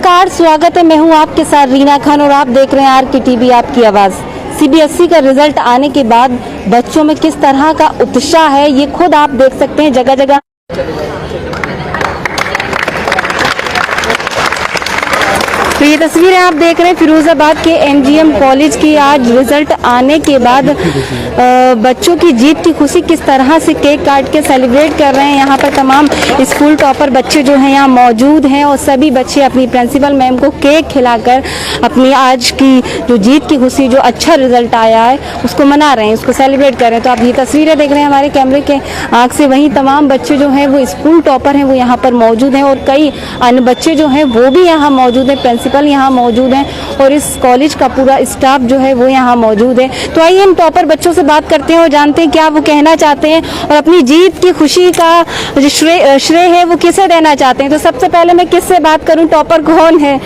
नमस्कार, स्वागत है। मैं हूं आपके साथ रीना खान और आप देख रहे हैं आर के टीवी आपकी आवाज़। सीबीएसई का रिजल्ट आने के बाद बच्चों में किस तरह का उत्साह है ये खुद आप देख सकते हैं। जगह जगह तो ये तस्वीरें आप देख रहे हैं फिरोजाबाद के एमजीएम कॉलेज की। आज रिजल्ट आने के बाद बच्चों की जीत की खुशी किस तरह से केक काट के सेलिब्रेट कर रहे हैं। यहाँ पर तमाम स्कूल टॉपर बच्चे जो हैं यहाँ मौजूद हैं और सभी बच्चे अपनी प्रिंसिपल मैम को केक खिलाकर अपनी आज की जो जीत की खुशी, जो अच्छा रिजल्ट आया है उसको मना रहे हैं, उसको सेलिब्रेट कर रहे हैं। तो आप ये तस्वीरें देख रहे हैं हमारे कैमरे के आँख से। वहीं तमाम बच्चे जो हैं वो स्कूल टॉपर हैं वो यहाँ पर मौजूद हैं और कई अन्य बच्चे जो हैं वो भी यहाँ मौजूद हैं, प्रिंसिपल यहाँ मौजूद हैं और इस कॉलेज का पूरा स्टाफ जो है वो यहाँ मौजूद है। तो आइए हम टॉपर बच्चों से बात करते हैं और जानते हैं क्या वो कहना चाहते हैं और अपनी जीत की खुशी का जो श्रेय है वो किसे देना चाहते हैं। तो सबसे पहले मैं किससे बात करूं, टॉपर कौन है?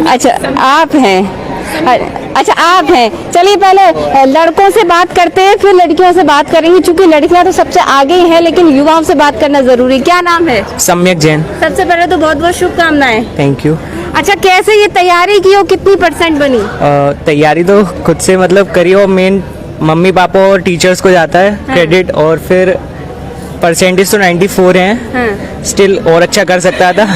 अच्छा आप हैं, अच्छा आप हैं। चलिए पहले लड़कों से बात करते हैं फिर लड़कियों से बात करेंगे, क्योंकि लड़कियां तो सबसे आगे ही हैं लेकिन युवाओं से बात करना जरूरी। क्या नाम है? सम्यक जैन। सबसे पहले तो बहुत बहुत शुभकामनाएं। Thank you. अच्छा, कैसे ये तैयारी की और कितनी % बनी? तैयारी तो खुद से मतलब करी और मेन मम्मी पापा और टीचर्स को जाता है क्रेडिट। और फिर परसेंटेज तो 94 हैं। स्टिल और अच्छा कर सकता था।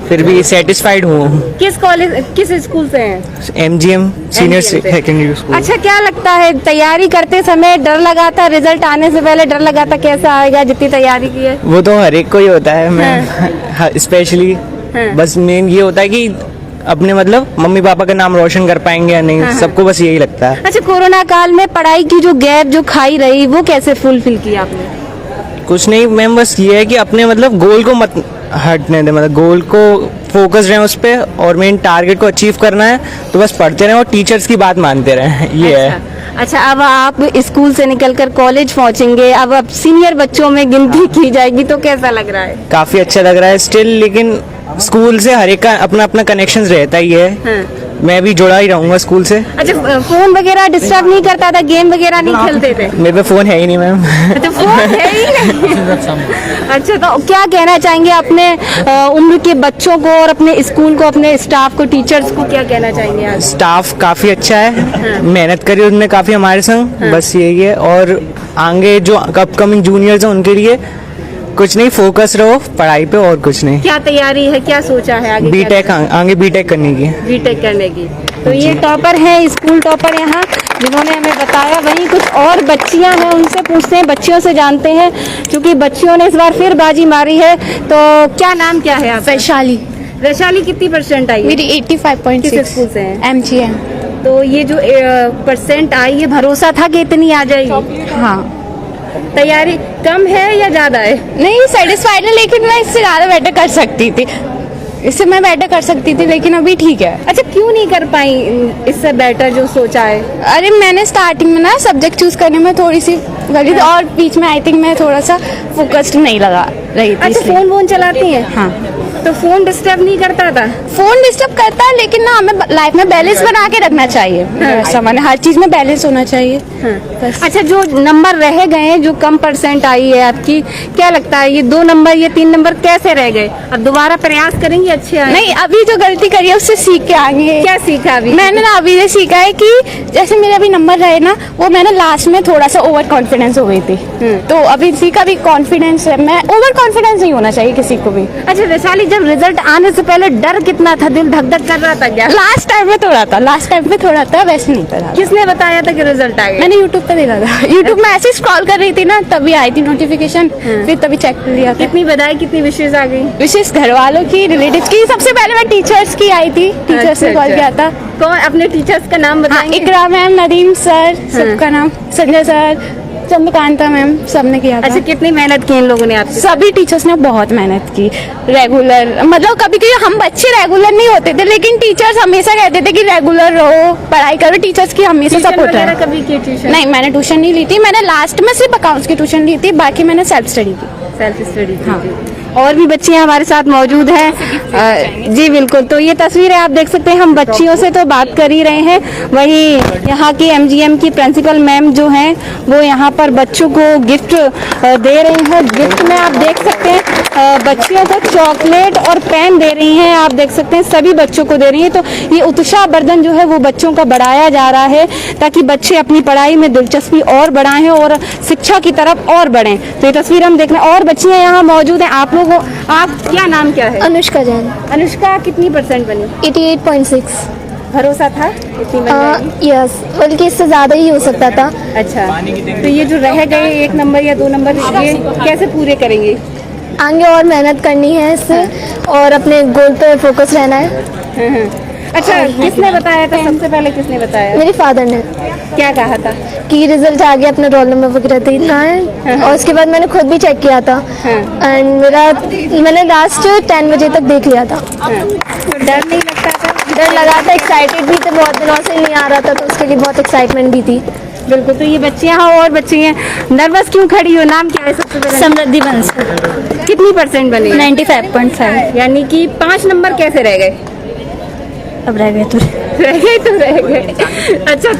फिर भी सेटिस्फाइड हूँ। किस कॉलेज, किस स्कूल से हैं? MGM senior secondary school. अच्छा, क्या लगता है तैयारी करते समय डर लगा था? रिजल्ट आने से पहले डर लगा था कैसा आएगा? जितनी तैयारी की है वो तो हर एक को ही होता है। मैं स्पेशली बस मेन ये होता है कि अपने मतलब मम्मी पापा का नाम रोशन कर पाएंगे या नहीं, सबको बस यही लगता है। अच्छा, कोरोना काल में पढ़ाई की जो गैप जो खाई रही वो कैसे फुलफिल किया आपने? कुछ नहीं मैम, बस ये है कि अपने मतलब गोल को मत हटने दे, मतलब गोल को फोकस रहे उस पे और मेन टारगेट को अचीव करना है तो बस पढ़ते रहे और टीचर्स की बात मानते रहे, ये है। अच्छा, अब आप स्कूल से निकलकर कॉलेज पहुंचेंगे, अब सीनियर बच्चों में गिनती की जाएगी तो कैसा लग रहा है? काफी अच्छा लग रहा है स्टिल, लेकिन स्कूल से हर एक का अपना अपना कनेक्शन रहता ही है। मैं भी जुड़ा ही रहूंगा स्कूल से। अच्छा, फोन वगैरह डिस्टर्ब नहीं करता था? गेम वगैरह नहीं खेलते थे? मेरे पे फोन है ही नहीं मैम। अच्छा, फोन है ही नहीं। अच्छा, तो क्या कहना चाहेंगे अपने उम्र के बच्चों को और अपने स्कूल को, अपने स्टाफ को, टीचर्स को क्या कहना चाहेंगे आज? स्टाफ काफी अच्छा है, मेहनत करी उन्होंने काफी हमारे संग, बस यही है। और आगे जो अपकमिंग जूनियर्स हैं उनके लिए कुछ नहीं, फोकस रहो पढ़ाई पे और कुछ नहीं। क्या तैयारी है, क्या सोचा है आगे? बीटेक, आगे बीटेक करने की। बीटेक करने की। तो ये टॉपर है, स्कूल टॉपर यहाँ जिन्होंने हमें बताया। वहीं कुछ और बच्चियां हैं, उनसे पूछते हैं, बच्चियों से जानते हैं, क्योंकि बच्चियों ने इस बार फिर बाजी मारी है। तो क्या नाम क्या है आपका? वैशाली। वैशाली, कितनी % आई? मेरी 85.6। किस स्कूल से हैं? एमजीएम। तो ये जो % आई है, भरोसा था कि इतनी आ जाएगी? हाँ। तैयारी कम है या ज्यादा है? नहीं, सेटिस्फाइड है, लेकिन मैं इससे ज्यादा बेटर कर सकती थी। इससे मैं बेटर कर सकती थी लेकिन अभी ठीक है। अच्छा, क्यों नहीं कर पाई इससे बेटर जो सोचा है? अरे मैंने स्टार्टिंग में ना सब्जेक्ट चूज करने में थोड़ी सी गलती और बीच में आई थिंक मैं थोड़ा सा फोकस्ड नहीं लगा रही थी। अच्छा, फोन वोन चलाती हैं? हाँ। तो फोन डिस्टर्ब नहीं करता था? फोन डिस्टर्ब करता है, लेकिन ना हमें लाइफ में बैलेंस बना के रखना चाहिए। सामान्य हर चीज में बैलेंस होना चाहिए। अच्छा, जो नंबर रह गए हैं, जो कम % आई है आपकी, क्या लगता है ये 2 नंबर, ये 3 नंबर कैसे रह गए? अब दोबारा प्रयास करेंगे अच्छे आए? नहीं, अभी जो गलती करी है उससे सीख के आएंगे। क्या सीखा अभी? मैंने ना अभी ये सीखा है कि जैसे मेरे अभी नंबर रहे ना, वो मैंने लास्ट में थोड़ा सा ओवर कॉन्फिडेंस हो गई थी। तो अभी सीखा भी कॉन्फिडेंस है, मैं ओवर कॉन्फिडेंस नहीं होना चाहिए किसी को भी। अच्छा वैशाली, जब रिजल्ट आने से पहले डर कितना था? दिल धक धक कर रहा था क्या? लास्ट टाइम में थोड़ा था, वैसे नहीं था। किसने बताया था कि रिजल्ट आ गया? मैंने यूट्यूब पे देखा था। यूट्यूब में ऐसे स्क्रॉल कर रही थी ना, तभी आई थी नोटिफिकेशन, फिर तभी चेक कर लिया। कितनी बधाई, कितनी विशेष आ गई? विशेष घर वालों की, रिलेटिव्स की। सबसे पहले मैं टीचर्स की आई थी, टीचर्स ने कॉल किया था। कौन? अपने टीचर्स का नाम बताएंगे? इकरा मैम, नदीम सर, सबका नाम, संजय सर, चंद्रकांता मैम, सबने किया था। अच्छा, कितनी मेहनत की इन लोगों ने आपकी? सभी टीचर्स ने बहुत मेहनत की। रेगुलर मतलब कभी कभी हम बच्चे रेगुलर नहीं होते थे, लेकिन टीचर्स हमेशा कहते थे कि रेगुलर रहो, पढ़ाई करो। टीचर्स की हमेशा सपोर्ट है। कभी की ट्यूशन? नहीं, मैंने ट्यूशन नहीं ली थी। मैंने लास्ट में सिर्फ अकाउंट्स की ट्यूशन ली थी, बाकी मैंने सेल्फ स्टडी की। Self study? हाँ। और भी बच्चियां हमारे साथ मौजूद हैं। जी बिल्कुल। तो ये तस्वीरें आप देख सकते हैं, हम बच्चियों से तो बात कर ही रहे हैं, वहीं यहाँ की एमजीएम की प्रिंसिपल मैम जो हैं वो यहाँ पर बच्चों को गिफ्ट दे रहे हैं। गिफ्ट में आप देख सकते हैं बच्चियों को चॉकलेट और पेन दे रही हैं। आप देख सकते हैं सभी बच्चों को दे रही हैं। तो ये उत्साहवर्धन जो है वो बच्चों का बढ़ाया जा रहा है ताकि बच्चे अपनी पढ़ाई में दिलचस्पी और बढ़ाएं और शिक्षा की तरफ और बढ़ें। तो ये तस्वीर हम देख रहे हैं और बच्चियां यहाँ मौजूद हैं। आप लोगों, आप क्या नाम क्या है? अनुष्का जैन। अनुष्का कितनी % बनी? 88.6। भरोसा था इतनी बन जाएगी? यस, बल्कि इससे ज़्यादा ही हो सकता था। अच्छा, तो ये जो रह गए 1 नंबर या 2 नंबर, ये कैसे पूरे करेंगे? आगे और मेहनत करनी है इससे और अपने गोल पे फोकस रहना है। अच्छा, किसने बताया था? सबसे पहले किसने बताया? मेरे फादर ने। क्या कहा था? कि रिजल्ट आ गया, अपना रोल नंबर वगैरह देना है। और उसके बाद मैंने खुद भी चेक किया था एंड मैंने लास्ट 10 बजे तक देख लिया था। तो डर नहीं लगता था? डर लगा था, एक्साइटेड भी थे, बहुत दिनों से नहीं आ रहा था तो उसके लिए बहुत एक्साइटमेंट भी थी। बिल्कुल। तो ये बच्चियाँ हैं और बच्चे हैं, नर्वस क्यों खड़ी हो? नाम क्या है सबसे पहले? समृद्धि बंसल। कितनी % बनी? 95.5। यानी कि 5 नंबर कैसे रह गए? अब रह गए तो रह गए। अच्छा,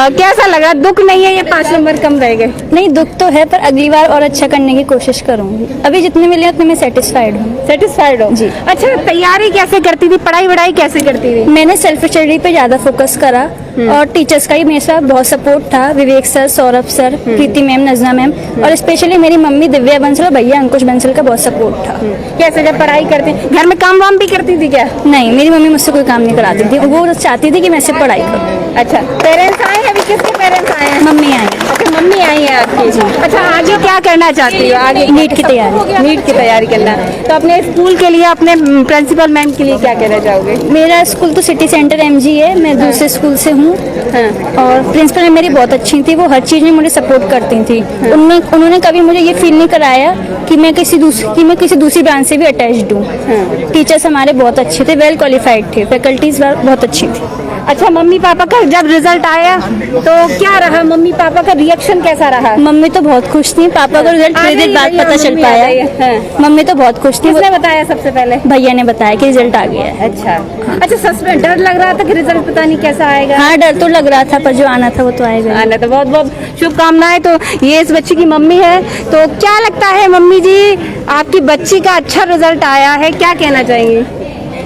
कैसा लगा? दुख नहीं है ये 5 नंबर कम रह गए? नहीं, दुख तो है पर अगली बार और अच्छा करने की कोशिश करूंगी। अभी जितने मिले उतने मैं सेटिस्फाइड हूँ। सेटिस्फाइड हो जी? अच्छा, तैयारी कैसे करती थी? पढ़ाई वढ़ाई कैसे करती थी? मैंने सेल्फ स्टडी पे ज्यादा फोकस करा और टीचर्स का ही मेरे साथ बहुत सपोर्ट था। विवेक सर, सौरभ सर, प्रीति मैम, नजना मैम और स्पेशली मेरी मम्मी दिव्या बंसल और भैया अंकुश बंसल का बहुत सपोर्ट था। कैसे जब पढ़ाई करते, घर में काम वाम भी करती थी क्या? नहीं, मेरी मम्मी मुझसे कोई काम नहीं कराती थी, वो चाहती थी कि मैं सिर्फ पढ़ाई करूँ। अच्छा, पेरेंट्स आए हैं? अभी किसके पेरेंट्स आए हैं? मम्मी आई। अच्छा, मम्मी आई है आपकी जी। अच्छा, आगे क्या करना चाहती हो? आगे नीट की तैयारी। नीट की तैयारी करना। तो अपने स्कूल के लिए, अपने प्रिंसिपल मैम के लिए क्या कहना चाहोगे? मेरा स्कूल तो सिटी सेंटर MG है, मैं दूसरे स्कूल से हूँ और प्रिंसिपल मैम मेरी बहुत अच्छी थी, वो हर चीज़ में मुझे सपोर्ट करती थी। उन्होंने कभी मुझे ये फील नहीं कराया कि मैं किसी दूसरी ब्रांच से भी अटैच्ड हूँ। टीचर्स हमारे बहुत अच्छे थे, वेल क्वालिफाइड थे, फैकल्टीज बहुत अच्छी थी। अच्छा, मम्मी पापा का जब रिजल्ट आया तो क्या रहा? मम्मी पापा का रिएक्शन कैसा रहा? मम्मी तो बहुत खुश थी। पापा को रिजल्ट थोड़ी देर बाद पता चल पाया। मम्मी तो बहुत खुश थी। किसने बताया सबसे पहले? भैया ने बताया कि रिजल्ट आ गया है। अच्छा, सच में डर लग रहा था कि रिजल्ट पता नहीं कैसा आएगा? हाँ, डर तो लग रहा था पर जो आना था वो तो आएगा। आना तो बहुत बहुत शुभकामनाएं। तो ये इस बच्ची की मम्मी है। तो क्या लगता है मम्मी जी, आपकी बच्ची का अच्छा रिजल्ट आया है, क्या कहना चाहेंगी?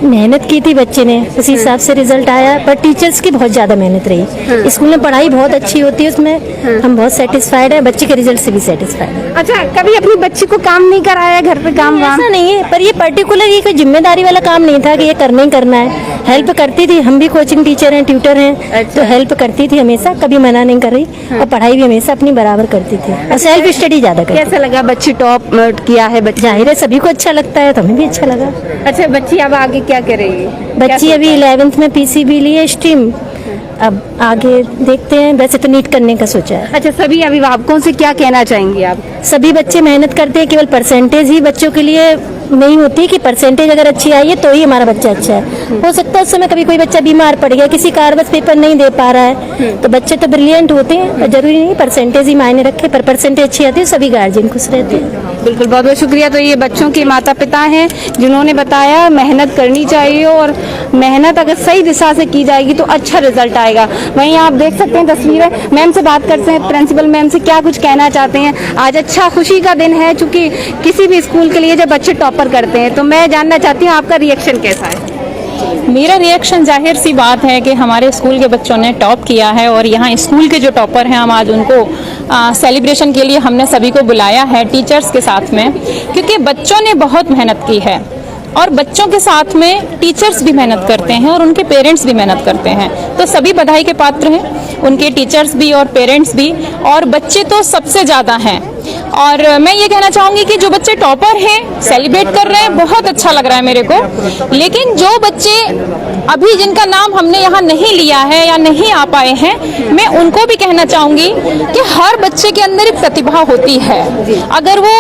मेहनत की थी बच्चे ने, उसी हिसाब से रिजल्ट आया, पर टीचर्स की बहुत ज्यादा मेहनत रही। स्कूल में पढ़ाई बहुत अच्छी होती है, उसमें हम बहुत सेटिस्फाइड है, बच्चे के रिजल्ट से भी सेटिस्फाइड है। अच्छा, कभी अपनी बच्ची को काम नहीं कराया घर पे? काम वाम ऐसा नहीं है, पर ये पर्टिकुलर ये कोई जिम्मेदारी वाला काम नहीं था कि ये करना ही करना है। हेल्प करती थी, हम भी कोचिंग टीचर हैं, ट्यूटर हैं, तो हेल्प करती थी हमेशा, कभी मना नहीं कर रही और पढ़ाई भी हमेशा अपनी बराबर करती थी और सेल्फ स्टडी ज्यादा करती। कैसा लगा? बच्ची टॉप किया है बच्ची, जाहिर है सभी को अच्छा लगता है, तो हमें भी अच्छा लगा। अच्छा, बच्ची अब आगे क्या करेगी? बच्ची अभी 11th में PCB लिए स्ट्रीम, अब आगे देखते हैं। वैसे तो नीट करने का सोचा है। अच्छा, सभी अभिभावकों से क्या कहना चाहेंगी आप? सभी बच्चे मेहनत करते हैं, केवल परसेंटेज ही बच्चों के लिए नहीं होती कि परसेंटेज अगर अच्छी आई है तो ही हमारा बच्चा अच्छा है। हो सकता है उस समय कभी कोई बच्चा बीमार पड़ गया, किसी कारणवश पेपर नहीं दे पा रहा है, तो बच्चे तो ब्रिलियंट होते हैं, जरूरी नहीं परसेंटेज ही मायने रखे, पर परसेंटेज अच्छी आती है सभी गार्जियन खुश रहते हैं। बिल्कुल, बहुत बहुत शुक्रिया। तो ये बच्चों के माता पिता हैं जिन्होंने बताया मेहनत करनी चाहिए और मेहनत अगर सही दिशा से की जाएगी तो अच्छा रिजल्ट आएगा। वहीं आप देख सकते हैं तस्वीरें। मैम से बात करते हैं, प्रिंसिपल मैम से क्या कुछ कहना चाहते हैं? आज अच्छा खुशी का दिन है, चूंकि किसी भी स्कूल के लिए जब बच्चे टॉपर करते हैं, तो मैं जानना चाहती हूँ आपका रिएक्शन कैसा है? मेरा रिएक्शन जाहिर सी बात है कि हमारे स्कूल के बच्चों ने टॉप किया है और यहाँ स्कूल के जो टॉपर हैं हम आज उनको सेलिब्रेशन के लिए हमने सभी को बुलाया है टीचर्स के साथ में, क्योंकि बच्चों ने बहुत मेहनत की है और बच्चों के साथ में टीचर्स भी मेहनत करते हैं और उनके पेरेंट्स भी मेहनत करते हैं, तो सभी बधाई के पात्र हैं, उनके टीचर्स भी और पेरेंट्स भी, और बच्चे तो सबसे ज़्यादा हैं। और मैं ये कहना चाहूँगी कि जो बच्चे टॉपर हैं सेलिब्रेट कर रहे हैं, बहुत अच्छा लग रहा है मेरे को, लेकिन जो बच्चे अभी जिनका नाम हमने यहाँ नहीं लिया है या नहीं आ पाए हैं, मैं उनको भी कहना चाहूँगी कि हर बच्चे के अंदर एक प्रतिभा होती है। अगर वो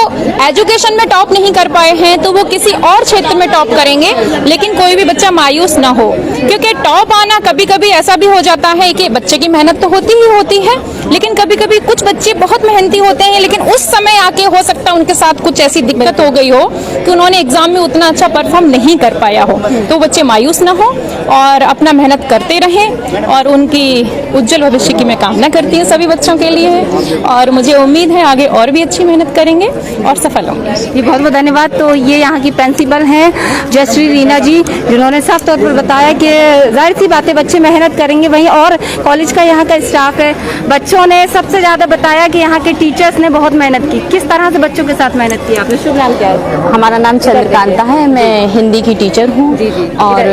एजुकेशन में टॉप नहीं कर पाए हैं तो वो किसी और क्षेत्र में टॉप करेंगे, लेकिन कोई भी बच्चा मायूस ना हो। क्योंकि टॉप आना कभी कभी ऐसा भी हो जाता है कि बच्चे की मेहनत तो होती ही होती है, लेकिन कभी कभी कुछ बच्चे बहुत मेहनती होते हैं, लेकिन उस समय आके हो सकता है उनके साथ कुछ ऐसी दिक्कत हो गई हो कि उन्होंने एग्जाम में उतना अच्छा परफॉर्म नहीं कर पाया हो। तो बच्चे मायूस ना हो और अपना मेहनत करते रहें, और उनकी उज्जवल भविष्य की मैं कामना करती हूँ सभी बच्चों के लिए, और मुझे उम्मीद है आगे और भी अच्छी मेहनत करेंगे और सफल होंगे। जी बहुत बहुत धन्यवाद। तो ये यहाँ की प्रिंसिपल हैं जयश्री रीना जी, जिन्होंने साफ तौर पर बताया कि जाहिर सी बात है बच्चे मेहनत करेंगे, वहीं और कॉलेज का यहाँ का स्टाफ है। बच्चों ने सबसे ज़्यादा बताया कि यहाँ के टीचर्स ने बहुत मेहनत की। किस तरह से बच्चों के साथ मेहनत की आपने? शुभ नाम क्या है? हमारा नाम चंद्रकांता है, मैं हिंदी की टीचर हूँ। और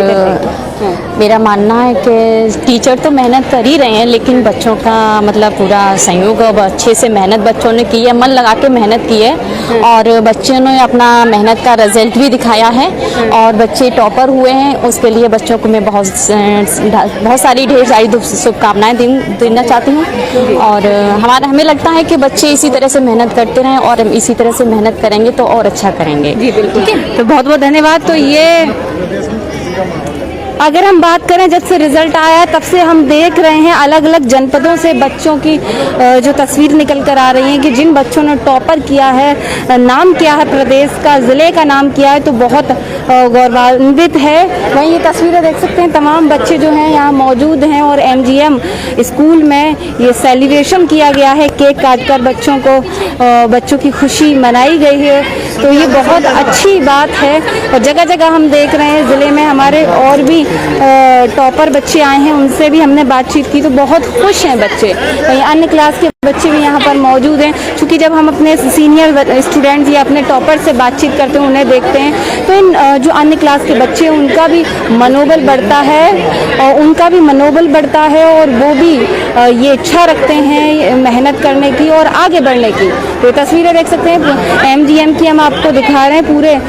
मेरा मानना है कि टीचर तो मेहनत कर ही रहे हैं, लेकिन बच्चों का मतलब पूरा सहयोग और अच्छे से मेहनत बच्चों ने की है, मन लगा के मेहनत की है, और बच्चों ने अपना मेहनत का रिजल्ट भी दिखाया है और बच्चे टॉपर हुए हैं। उसके लिए बच्चों को मैं बहुत सारी ढेर सारी शुभकामनाएं देना चाहती हूँ। और हमें लगता है कि बच्चे इसी तरह से मेहनत करते रहें और इसी तरह से मेहनत करेंगे तो और अच्छा करेंगे। जी बिल्कुल। तो बहुत बहुत धन्यवाद। तो ये अगर हम बात करें जब से रिजल्ट आया है तब से हम देख रहे हैं अलग अलग जनपदों से बच्चों की जो तस्वीर निकल कर आ रही है कि जिन बच्चों ने टॉपर किया है, नाम किया है प्रदेश का, ज़िले का नाम किया है, तो बहुत गौरवान्वित है। वहीं ये तस्वीरें देख सकते हैं, तमाम बच्चे जो हैं यहाँ मौजूद हैं और एमजीएम स्कूल में ये सेलिब्रेशन किया गया है, केक काटकर बच्चों की खुशी मनाई गई है। तो ये बहुत अच्छी बात है और जगह जगह हम देख रहे हैं ज़िले में हमारे और भी टॉपर बच्चे आए हैं, उनसे भी हमने बातचीत की तो बहुत खुश हैं बच्चे। वहीं अन्य क्लास के बच्चे भी यहाँ पर मौजूद हैं। क्योंकि जब हम अपने सीनियर स्टूडेंट्स या अपने टॉपर से बातचीत करते हैं, उन्हें देखते हैं, तो इन जो अन्य क्लास के बच्चे हैं उनका भी मनोबल बढ़ता है और वो भी ये इच्छा रखते हैं मेहनत करने की और आगे बढ़ने की। तो तस्वीरें देख सकते हैं एमजीएम की हम आपको दिखा रहे हैं। पूरे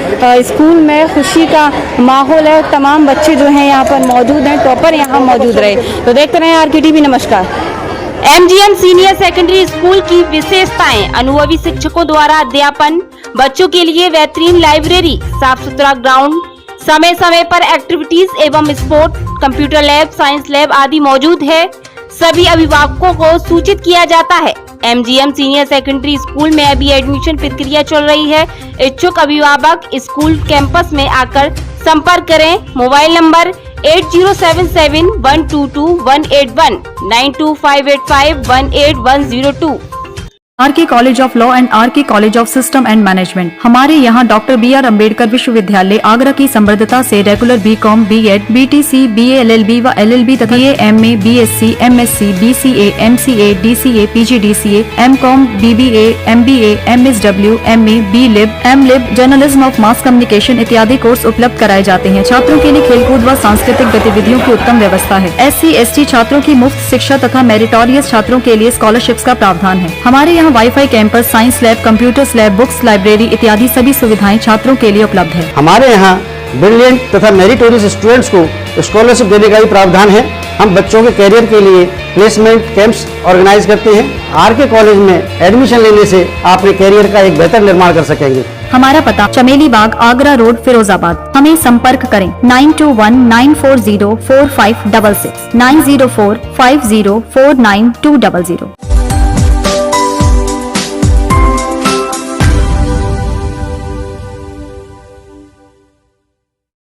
स्कूल में खुशी का माहौल है, तमाम बच्चे जो हैं यहाँ पर मौजूद हैं, टॉपर यहाँ मौजूद रहे। तो देखते रहें आरकेटीवी। नमस्कार। एमजीएम सीनियर सेकेंडरी स्कूल की विशेषताएं: अनुभवी शिक्षकों द्वारा अध्यापन, बच्चों के लिए बेहतरीन लाइब्रेरी, साफ सुथरा ग्राउंड, समय समय पर एक्टिविटीज एवं sport, computer lab, science lab आदि मौजूद है। सभी अभिभावकों को सूचित किया जाता है। एमजीएम सीनियर सेकेंडरी स्कूल में अभी एडमिशन प्रक्रिया चल रही है। इच्छुक अभिभावक स्कूल कैंपस में आकर संपर्क करें। Mobile number 8077122181 9258518102। RK college of law and RK college of system and management. हमारे यहाँ डॉक्टर BR अम्बेडकर विश्वविद्यालय आगरा की समृद्धता से regular BCom, B.Ed, BTC, BA LLB व LLB तथा MA, BSc, MSc, BCA, MCA, DCA, PGDCA, MCom, BBA, MBA, MSW, MA, B.Lib, M.Lib, journalism of mass communication इत्यादि course उपलब्ध कराए जाते हैं। छात्रों के लिए खेलकूद व सांस्कृतिक गतिविधियों की उत्तम व्यवस्था है। SC/ST छात्रों की मुफ्त शिक्षा तथा मेरिटोरियस छात्रों के लिए स्कॉलरशिप्स का प्रावधान है। हमारे यहाँ wifi campus, science lab, computers lab, books, library इत्यादि सभी सुविधाएं छात्रों के लिए उपलब्ध है। हमारे यहाँ ब्रिलियंट तथा मेरिटोरियस स्टूडेंट्स को स्कॉलरशिप देने का भी प्रावधान है। हम बच्चों के कैरियर के लिए प्लेसमेंट कैंप्स ऑर्गेनाइज करते हैं। आरके कॉलेज में एडमिशन लेने से आप अपने कैरियर का एक बेहतर निर्माण कर सकेंगे। हमारा पता चमेली बाग, आगरा रोड, फिरोजाबाद। हमें संपर्क करें 9219404566 90450492000।